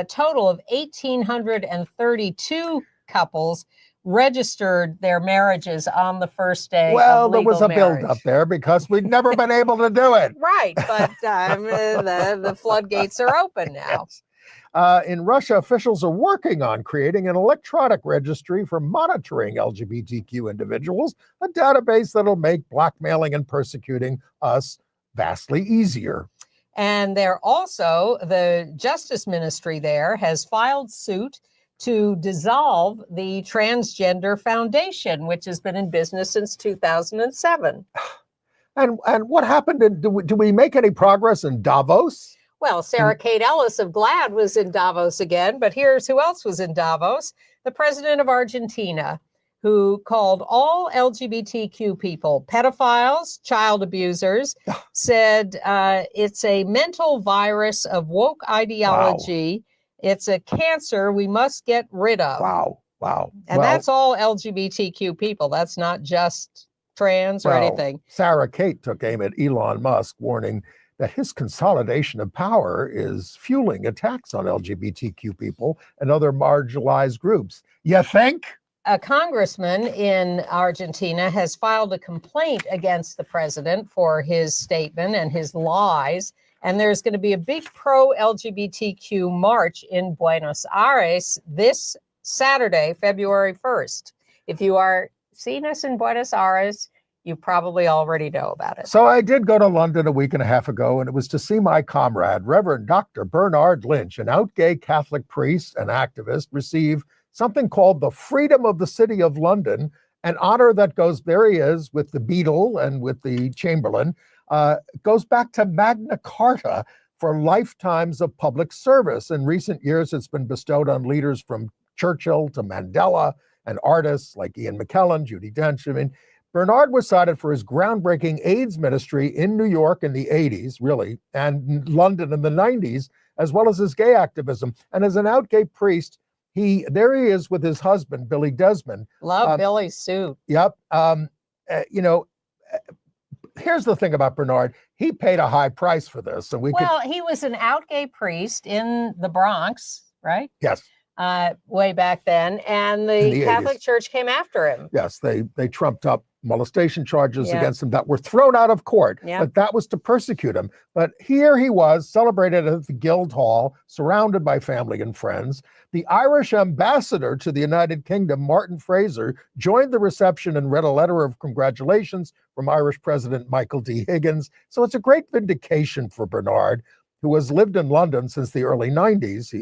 total of 1,832 couples registered their marriages on the first day. Well, of there legal was a marriage. build-up there because we'd never been able to do it. Right, but the floodgates are open now. Yes. In Russia, officials are working on creating an electronic registry for monitoring LGBTQ individuals, a database that'll make blackmailing and persecuting us vastly easier. And the Justice Ministry there has filed suit to dissolve the Transgender Foundation, which has been in business since 2007. And what happened? Do we make any progress in Davos? Well, Sarah Kate Ellis of GLAAD was in Davos again, but here's who else was in Davos. The president of Argentina, who called all LGBTQ people pedophiles, child abusers, said it's a mental virus of woke ideology. Wow. It's a cancer we must get rid of. Wow. And that's all LGBTQ people. That's not just trans or anything. Sarah Kate took aim at Elon Musk, warning that his consolidation of power is fueling attacks on LGBTQ people and other marginalized groups. You think? A congressman in Argentina has filed a complaint against the president for his statement and his lies. And there's going to be a big pro-LGBTQ march in Buenos Aires this Saturday, February 1st. If you are seeing us in Buenos Aires, you probably already know about it. So I did go to London a week and a half ago, and it was to see my comrade, Reverend Dr. Bernard Lynch, an out gay Catholic priest and activist, receive something called the Freedom of the City of London, an honor that goes, there he is, with the Beadle and with the Chamberlain, goes back to Magna Carta for lifetimes of public service. In recent years, it's been bestowed on leaders from Churchill to Mandela and artists like Ian McKellen, Judi Dench. Bernard was cited for his groundbreaking AIDS ministry in New York in the 80s, really, and London in the 90s, as well as his gay activism. And as an out gay priest, there he is with his husband, Billy Desmond. Love Billy's suit. Yep. Here's the thing about Bernard. He paid a high price for this. And he was an out gay priest in the Bronx, right? Yes. Way back then. And the Catholic 80s. Church came after him. Yes, they trumped up molestation charges against him that were thrown out of court, but that was to persecute him. But here he was, celebrated at the Guildhall, surrounded by family and friends. The Irish ambassador to the United Kingdom, Martin Fraser, joined the reception and read a letter of congratulations from Irish President Michael D. Higgins. So it's a great vindication for Bernard, who has lived in London since the early 90s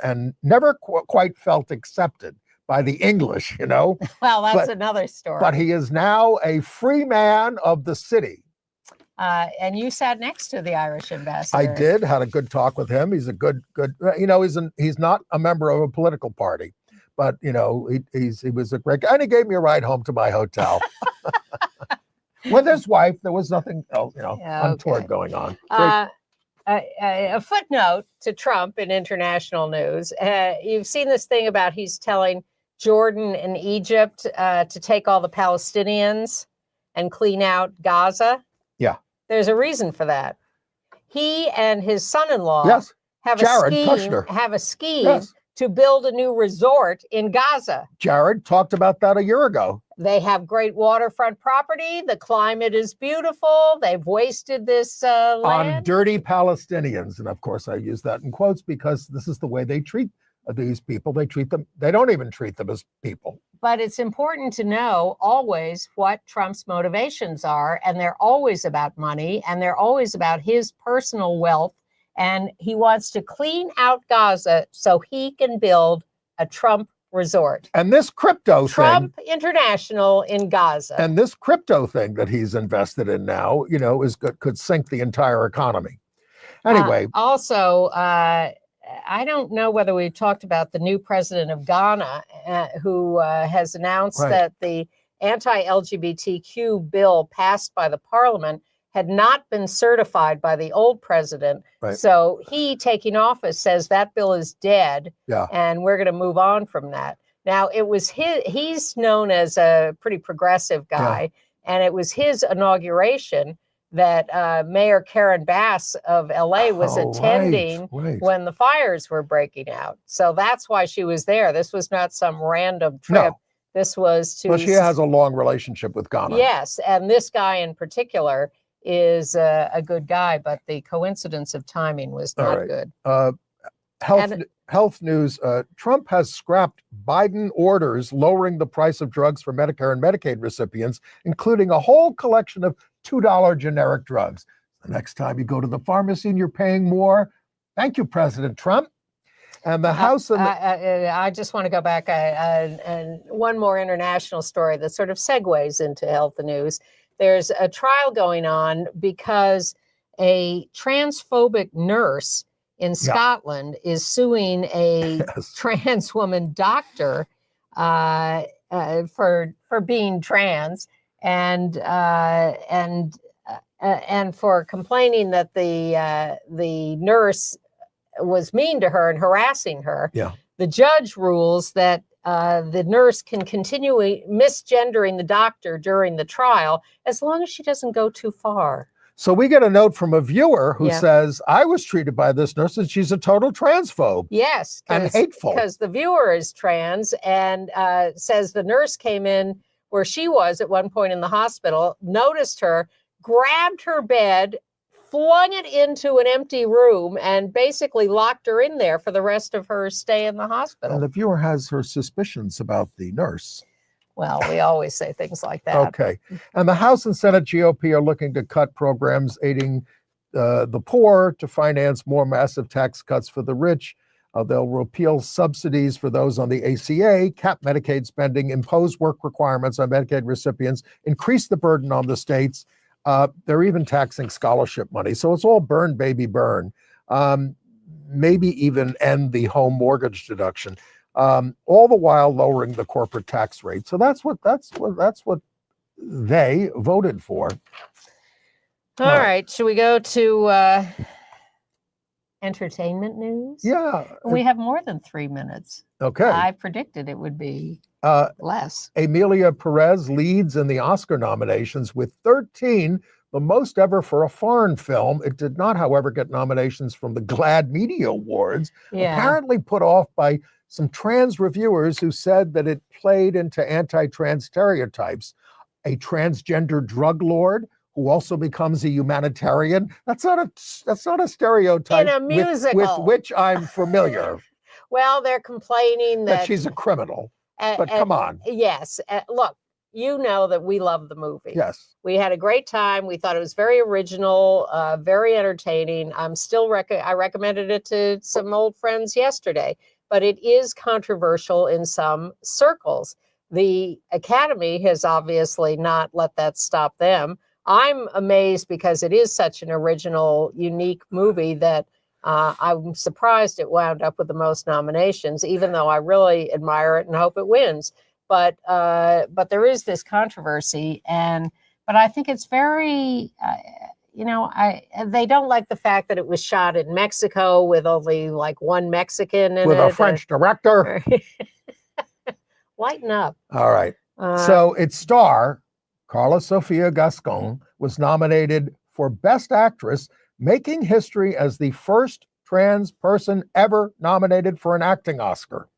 and never quite felt accepted by the English, Well, that's another story. But he is now a free man of the city. And you sat next to the Irish ambassador. I did, had a good talk with him. He's a good, he's not a member of a political party, but, he was a great guy. And he gave me a ride home to my hotel. With his wife, there was nothing else, untoward going on. A footnote to Trump in international news. You've seen this thing about he's telling Jordan and Egypt to take all the Palestinians and clean out Gaza. Yeah. There's a reason for that. He and his son-in-law have a scheme to build a new resort in Gaza. Jared talked about that a year ago. They have great waterfront property. The climate is beautiful. They've wasted this land. On dirty Palestinians. And of course, I use that in quotes because this is the way they treat these people. They don't even treat them as people. But it's important to know always what Trump's motivations are. And they're always about money. And they're always about his personal wealth. And he wants to clean out Gaza so he can build a Trump resort. And this crypto Trump International in Gaza. And this crypto thing that he's invested in now, could sink the entire economy. Anyway. I don't know whether we've talked about the new president of Ghana, who has announced that the anti-LGBTQ bill passed by the parliament had not been certified by the old president. Right. So he, taking office, says that bill is dead, and we're going to move on from that. Now, he's known as a pretty progressive guy, and it was his inauguration that Mayor Karen Bass of LA was attending when the fires were breaking out. So that's why she was there. This was not some random trip. No. This was to... But she has a long relationship with Ghana. Yes, and this guy in particular is a good guy, but the coincidence of timing was not good. Health news. Trump has scrapped Biden orders lowering the price of drugs for Medicare and Medicaid recipients, including a whole collection of $2 generic drugs. The next time you go to the pharmacy and you're paying more, thank you, President Trump. And the House... I just want to go back and one more international story that sort of segues into health news. There's a trial going on because a transphobic nurse in Scotland is suing a trans woman doctor for being trans and for complaining that the nurse was mean to her and harassing her. Yeah. The judge rules that the nurse can continue misgendering the doctor during the trial as long as she doesn't go too far. So we get a note from a viewer who says, I was treated by this nurse and she's a total transphobe. Yes. And hateful. Because the viewer is trans and says the nurse came in where she was at one point in the hospital, noticed her, grabbed her bed, flung it into an empty room, and basically locked her in there for the rest of her stay in the hospital. And the viewer has her suspicions about the nurse. Well, we always say things like that. Okay. And the House and Senate GOP are looking to cut programs aiding the poor, to finance more massive tax cuts for the rich. They'll repeal subsidies for those on the ACA, cap Medicaid spending, impose work requirements on Medicaid recipients, increase the burden on the states. They're even taxing scholarship money. So it's all burn, baby, burn. Maybe even end the home mortgage deduction. All the while lowering the corporate tax rate. So that's what they voted for. All right. Should we go to entertainment news? Yeah. We have more than 3 minutes. Okay. I predicted it would be less. Emilia Perez leads in the Oscar nominations with 13, the most ever for a foreign film. It did not, however, get nominations from the GLAAD Media Awards, apparently put off by some trans reviewers who said that it played into anti-trans stereotypes. A transgender drug lord who also becomes a humanitarian. That's not a stereotype in a musical with which I'm familiar. Well, they're complaining that she's a criminal. But come on. Yes. Look, you know that we love the movie. Yes. We had a great time. We thought it was very original, very entertaining. I recommended it to some old friends yesterday, but it is controversial in some circles. The Academy has obviously not let that stop them. I'm amazed because it is such an original, unique movie that I'm surprised it wound up with the most nominations, even though I really admire it and hope it wins. But there is this controversy, but I think it's very, they don't like the fact that it was shot in Mexico with only like one Mexican in it. With a French director. Lighten up. All right. So its star, Carla Sofia Gascon, was nominated for Best Actress, making history as the first trans person ever nominated for an acting Oscar.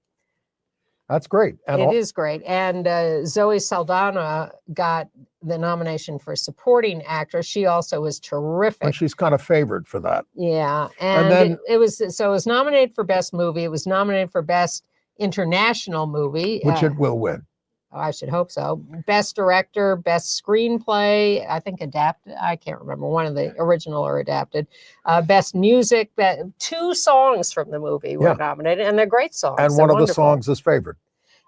That's great. And it is great. And Zoe Saldana got the nomination for supporting actress. She also was terrific. And she's kind of favored for that. Yeah. And then it was nominated for Best Movie. It was nominated for Best International Movie. Which it will win. I should hope so. Best Director, Best Screenplay, I think adapted. I can't remember. One of the original or adapted. Best Music. 2 songs from the movie were nominated, and they're great songs. And one of the songs is favored.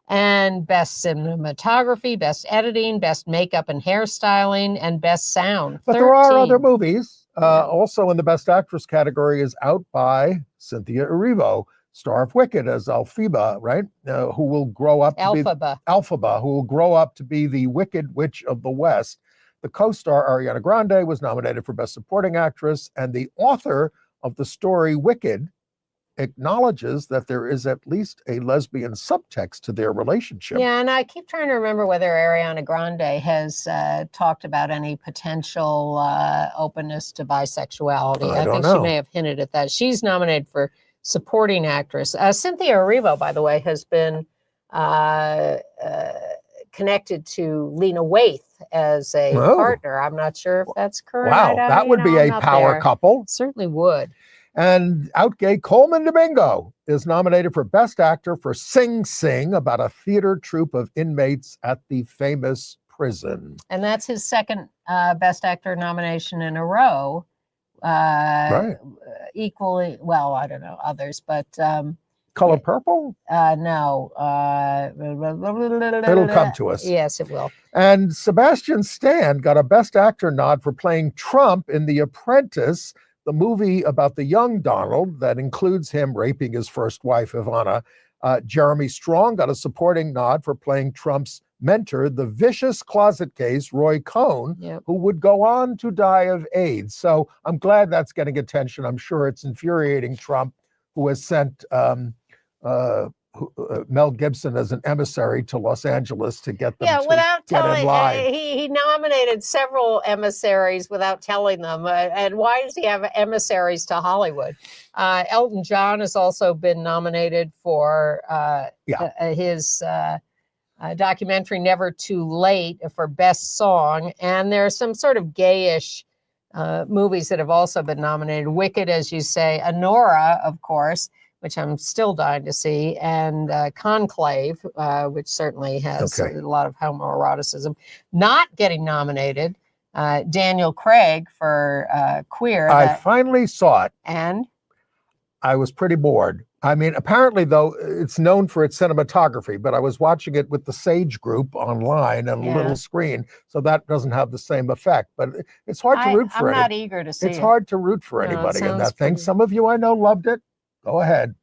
And Best Cinematography, Best Editing, Best Makeup and Hairstyling, and Best Sound. But 13. there are other movies. Also in the Best Actress category is Out by Cynthia Erivo, star of Wicked as Elphaba, right? Who will grow up to be Elphaba, who will grow up to be the Wicked Witch of the West. The co-star Ariana Grande was nominated for Best Supporting Actress, and the author of the story Wicked acknowledges that there is at least a lesbian subtext to their relationship. Yeah, and I keep trying to remember whether Ariana Grande has talked about any potential openness to bisexuality. I think she may have hinted at that. She's nominated for supporting actress. Cynthia Erivo, by the way, has been connected to Lena Waithe as a partner. I'm not sure if that's correct. Wow, that would be a power couple. Certainly would. And outgay Coleman Domingo is nominated for Best Actor for Sing Sing, about a theater troupe of inmates at the famous prison. And that's his second Best Actor nomination in a row. Right. Equally, well, I don't know others, but Color Purple? No. It'll come to us. Yes, it will. And Sebastian Stan got a Best Actor nod for playing Trump in The Apprentice, the movie about the young Donald that includes him raping his first wife, Ivana. Jeremy Strong got a supporting nod for playing Trump's mentor, the vicious closet case, Roy Cohn, who would go on to die of AIDS. So I'm glad that's getting attention. I'm sure it's infuriating Trump, who has sent Mel Gibson as an emissary to Los Angeles to get them to get in line. He nominated several emissaries without telling them. And why does he have emissaries to Hollywood? Elton John has also been nominated for his documentary Never Too Late for Best Song. And there are some sort of gayish movies that have also been nominated. Wicked, as you say, Anora, of course, which I'm still dying to see, and Conclave, which certainly has a lot of homoeroticism. Not getting nominated, Daniel Craig for Queer. I finally saw it. And? I was pretty bored. I mean, apparently, though, it's known for its cinematography, but I was watching it with the Sage Group online on a little screen, so that doesn't have the same effect. But it's hard to root for I'm not eager to see it. It's hard to root for anybody in that thing. Some of you I know loved it. Go ahead.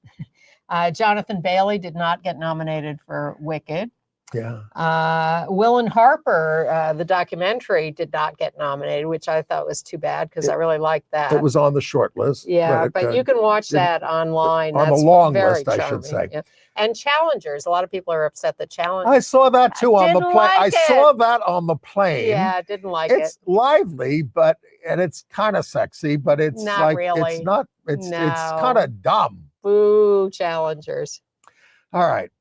Jonathan Bailey did not get nominated for Wicked. Yeah. Will and Harper, the documentary, did not get nominated, which I thought was too bad because I really liked that. It was on the short list. Yeah, but you can watch that online. On the That's long very list, I should charming. say. Yeah. And Challengers, a lot of people are upset that Challengers. I saw that too on the didn't plane. like I saw that on the plane. Yeah, didn't like It's lively, and it's kind of sexy, but it's Not like really. it's not. It's No. kind of dumb. Boo, Challengers. All right.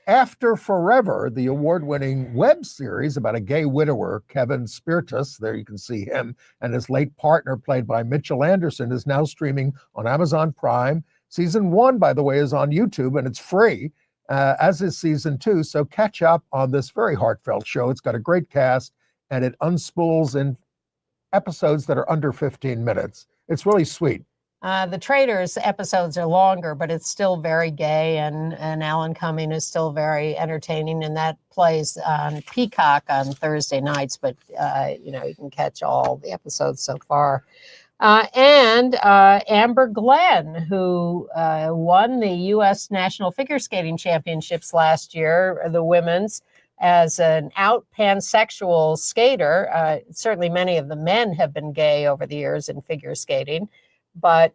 After Forever, the award-winning web series about a gay widower, Kevin Spirtus, there you can see him, and his late partner, played by Mitchell Anderson, is now streaming on Amazon Prime. Season 1, by the way, is on YouTube, and it's free, as is Season 2. So catch up on this very heartfelt show. It's got a great cast, and it unspools in episodes that are under 15 minutes. It's really sweet. The Traitors episodes are longer, but it's still very gay, and Alan Cumming is still very entertaining, and that plays on Peacock on Thursday nights, but you can catch all the episodes so far. And Amber Glenn, who won the U.S. National Figure Skating Championships last year, the women's, as an out pansexual skater. Certainly many of the men have been gay over the years in figure skating, but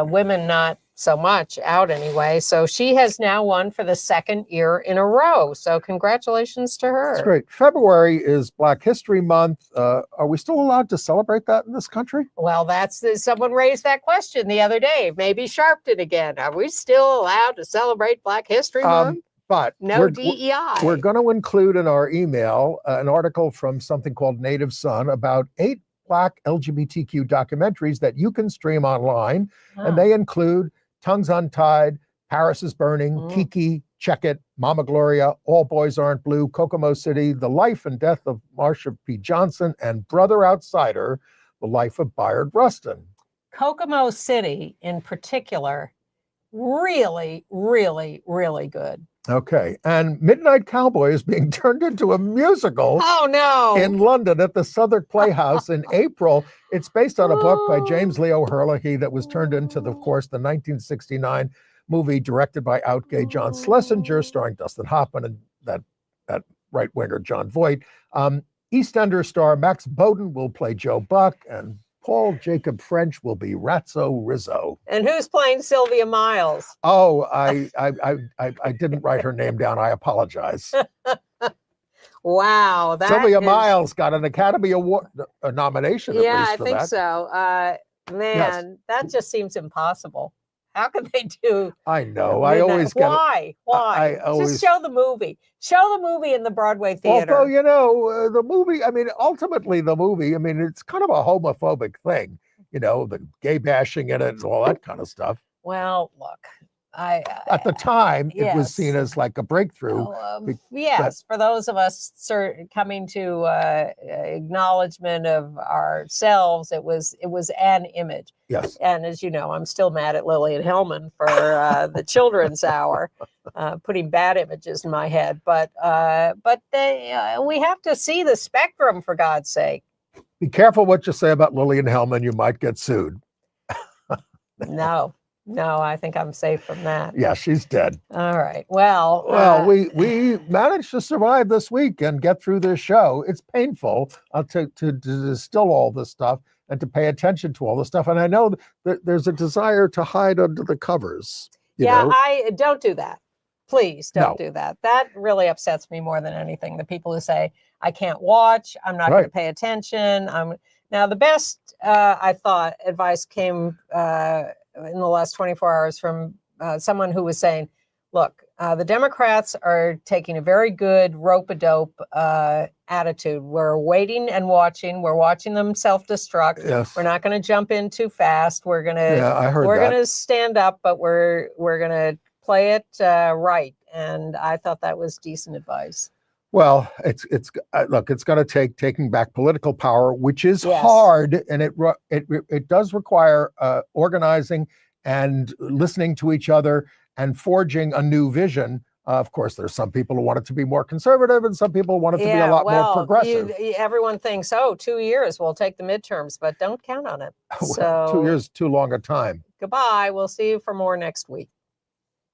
women not so much out anyway. So she has now won for the second year in a row. So congratulations to her. That's great. February is Black History Month. Are we still allowed to celebrate that in this country? Well, someone raised that question the other day. Maybe Sharpton again. Are we still allowed to celebrate Black History Month? But no DEI. We're going to include in our email an article from something called Native Son about 8 Black LGBTQ documentaries that you can stream online. And they include Tongues Untied, Paris is Burning, Kiki, Check It, Mama Gloria, All Boys Aren't Blue, Kokomo City, The Life and Death of Marsha P. Johnson, and Brother Outsider, The Life of Bayard Rustin. Kokomo City in particular, really, really, really good. Okay, and Midnight Cowboy is being turned into a musical. Oh, no. In London at the Southwark Playhouse in April. It's based on a book by James Leo Herlihy that was turned into, of course, the 1969 movie directed by out gay John Schlesinger, starring Dustin Hoffman and that right-winger John Voight. EastEnders star Max Bowden will play Joe Buck, and Paul Jacob French will be Ratso Rizzo. And who's playing Sylvia Miles? Oh, I didn't write her name down. I apologize. Wow. Sylvia Miles got an Academy Award nomination. Yeah, at least for I think that. so. Man, that just seems impossible. How can they do? I know. I always get Why? Why? Just show the movie. Show the movie in the Broadway theater. Although, the movie, ultimately the movie, it's kind of a homophobic thing, the gay bashing in it and all that kind of stuff. Well, look, at the time, it was seen as like a breakthrough. Yes, for those of us coming to acknowledgement of ourselves, it was an image. Yes. And as you know, I'm still mad at Lillian Hellman for the Children's Hour, putting bad images in my head. But we have to see the spectrum, for God's sake. Be careful what you say about Lillian Hellman. You might get sued. No, I think I'm safe from that. Yeah, she's dead. All right. Well, we managed to survive this week and get through this show. It's painful to distill all this stuff and to pay attention to all this stuff. And I know that there's a desire to hide under the covers. I don't do that. Please don't do that. That really upsets me more than anything. The people who say, I can't watch, I'm not going to pay attention. Now, the best, I thought, advice came in the last 24 hours from someone who was saying, look, the Democrats are taking a very good rope-a-dope attitude. We're waiting and watching. We're watching them self-destruct. Yes. We're not going to jump in too fast. We're going to stand up, but we're going to play it right. And I thought that was decent advice. Well, it's going to take taking back political power, which is hard, and it does require organizing and listening to each other and forging a new vision. Of course, there's some people who want it to be more conservative, and some people want it to be a lot more progressive. Everyone thinks, 2 years, we'll take the midterms, but don't count on it. Well, 2 years too long a time. Goodbye. We'll see you for more next week.